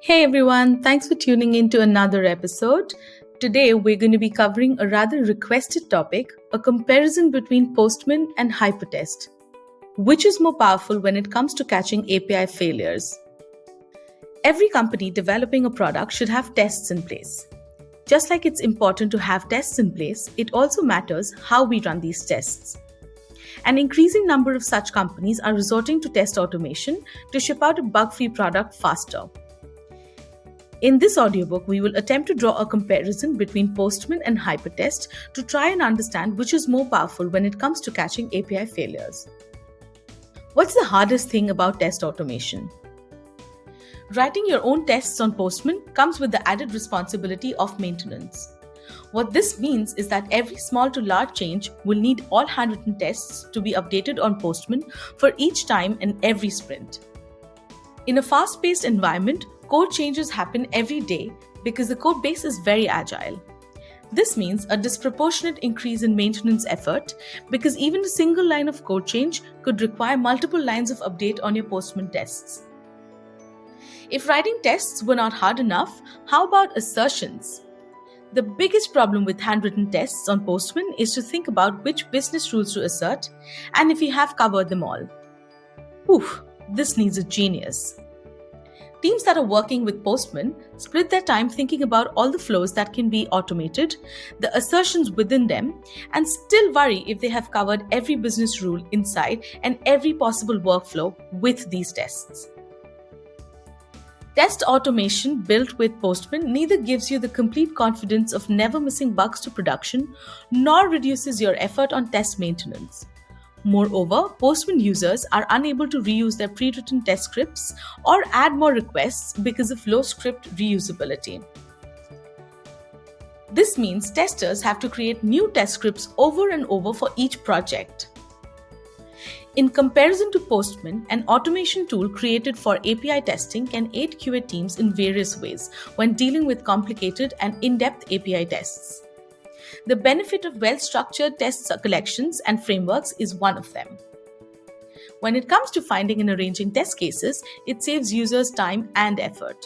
Hey everyone, thanks for tuning in to another episode. Today we're going to be covering a rather requested topic, a comparison between Postman and HyperTest. Which is more powerful when it comes to catching API failures? Every company developing a product should have tests in place. Just like it's important to have tests in place, it also matters how we run these tests. An increasing number of such companies are resorting to test automation to ship out a bug-free product faster. In this audiobook, we will attempt to draw a comparison between Postman and HyperTest to try and understand which is more powerful when it comes to catching API failures. What's the hardest thing about test automation? Writing your own tests on Postman comes with the added responsibility of maintenance. What this means is that every small to large change will need all handwritten tests to be updated on Postman for each time and every sprint. In a fast-paced environment, code changes happen every day because the code base is very agile. This means a disproportionate increase in maintenance effort because even a single line of code change could require multiple lines of update on your Postman tests. If writing tests were not hard enough, how about assertions? The biggest problem with handwritten tests on Postman is to think about which business rules to assert and if you have covered them all. Oof, this needs a genius. Teams that are working with Postman split their time thinking about all the flows that can be automated, the assertions within them, and still worry if they have covered every business rule inside and every possible workflow with these tests. Test automation built with Postman neither gives you the complete confidence of never missing bugs to production, nor reduces your effort on test maintenance. Moreover, Postman users are unable to reuse their pre-written test scripts or add more requests because of low script reusability. This means testers have to create new test scripts over and over for each project. In comparison to Postman, an automation tool created for API testing can aid QA teams in various ways when dealing with complicated and in-depth API tests. The benefit of well-structured test collections and frameworks is one of them. When it comes to finding and arranging test cases, it saves users time and effort.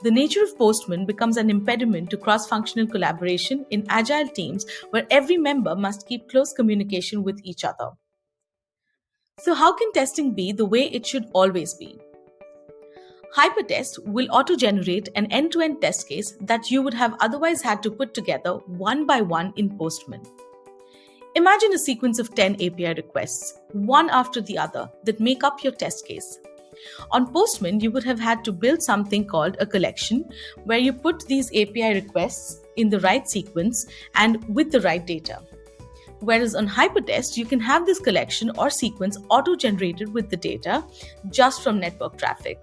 The nature of Postman becomes an impediment to cross-functional collaboration in agile teams where every member must keep close communication with each other. So how can testing be the way it should always be? HyperTest will auto-generate an end-to-end test case that you would have otherwise had to put together one by one in Postman. Imagine a sequence of 10 API requests, one after the other, that make up your test case. On Postman, you would have had to build something called a collection where you put these API requests in the right sequence and with the right data. Whereas on HyperTest, you can have this collection or sequence auto-generated with the data just from network traffic.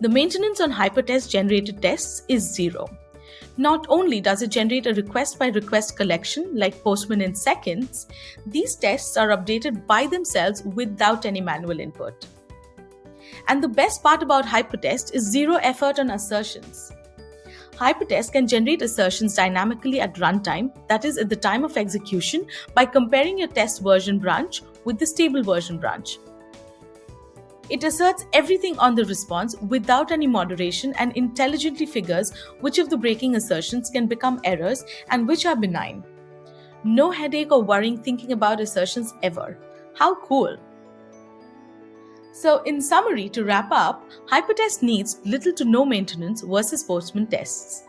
The maintenance on HyperTest generated tests is zero. Not only does it generate a request-by-request collection like Postman in seconds, these tests are updated by themselves without any manual input. And the best part about HyperTest is zero effort on assertions. HyperTest can generate assertions dynamically at runtime, that is, at the time of execution, by comparing your test version branch with the stable version branch. It asserts everything on the response without any moderation and intelligently figures which of the breaking assertions can become errors and which are benign. No headache or worrying thinking about assertions ever. How cool! So, in summary, to wrap up, HyperTest needs little to no maintenance versus Postman tests.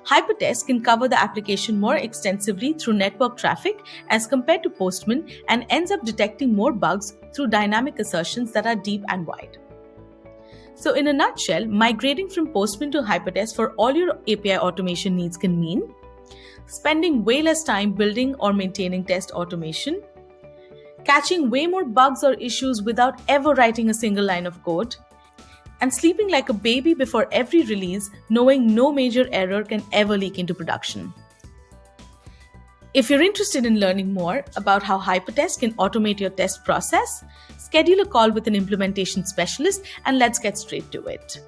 HyperTest can cover the application more extensively through network traffic as compared to Postman and ends up detecting more bugs through dynamic assertions that are deep and wide. So in a nutshell, migrating from Postman to HyperTest for all your API automation needs can mean spending way less time building or maintaining test automation, catching way more bugs or issues without ever writing a single line of code, and sleeping like a baby before every release, knowing no major error can ever leak into production. If you're interested in learning more about how HyperTest can automate your test process, schedule a call with an implementation specialist and let's get straight to it.